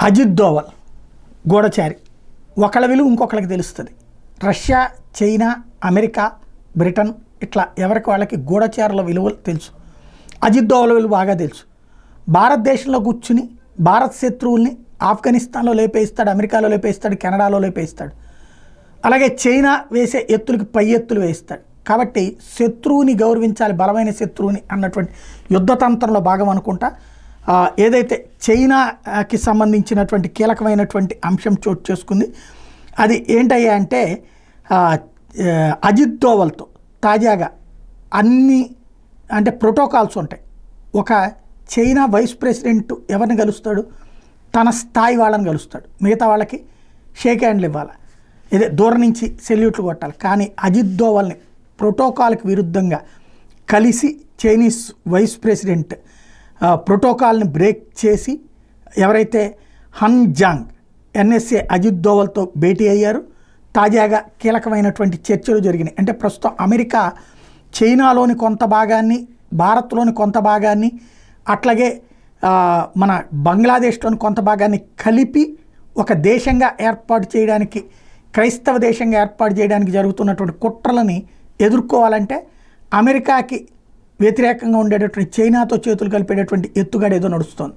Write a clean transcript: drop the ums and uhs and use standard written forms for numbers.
అజిత్ దోవల్ గూఢచారి, ఒకళ్ళ విలువ ఇంకొకళ్ళకి తెలుస్తుంది. రష్యా, చైనా, అమెరికా, బ్రిటన్ ఇట్లా ఎవరికి వాళ్ళకి గూఢచారుల విలువలు తెలుసు. అజిత్ దోవల్ విలువ బాగా తెలుసు. భారతదేశంలో కూర్చుని భారత్ శత్రువుల్ని ఆఫ్ఘనిస్తాన్లో లేపేస్తాడు, అమెరికాలో లేపేస్తాడు, కెనడాలో లేపేస్తాడు. అలాగే చైనా వేసే ఎత్తులకి పై ఎత్తులు వేస్తాడు. కాబట్టి శత్రువుని గౌరవించాలి, బలమైన శత్రువుని అన్నటువంటి యుద్ధతంత్రంలో భాగం అనుకుంటా ఏదైతే చైనాకి సంబంధించినటువంటి కీలకమైనటువంటి అంశం చోటు చేసుకుంది. అది ఏంటయ్యా అంటే అజిత్ దోవల్తో తాజాగా అన్ని అంటే ప్రోటోకాల్స్ ఉంటాయి. ఒక చైనా వైస్ ప్రెసిడెంట్ ఎవరిని కలుస్తాడు? తన స్థాయి వాళ్ళని కలుస్తాడు. మిగతా వాళ్ళకి షేక్ హ్యాండ్లు ఇవ్వాలి, ఇదే దూరం నుంచి సెల్యూట్లు కొట్టాలి. కానీ అజిత్ దోవల్ని ప్రోటోకాల్కి విరుద్ధంగా కలిసి చైనీస్ వైస్ ప్రెసిడెంట్ ప్రోటోకాల్ని బ్రేక్ చేసి ఎవరైతే హన్ జాంగ్ ఎన్ఎస్ఏ అజిత్ దోవల్తో భేటీ అయ్యారు. తాజాగా కీలకమైనటువంటి చర్చలు జరిగినాయి. అంటే ప్రస్తుతం అమెరికా చైనాలోని కొంత భాగాన్ని, భారత్లోని కొంత భాగాన్ని, అట్లాగే మన బంగ్లాదేశ్లోని కొంత భాగాన్ని కలిపి ఒక దేశంగా ఏర్పాటు చేయడానికి, క్రైస్తవ దేశంగా ఏర్పాటు చేయడానికి జరుగుతున్నటువంటి కుట్రలని ఎదుర్కోవాలంటే అమెరికాకి వ్యతిరేకంగా ఉండేటటువంటి చైనాతో చేతులు కలిపేటటువంటి ఎత్తుగడ ఏదో నడుస్తోంది.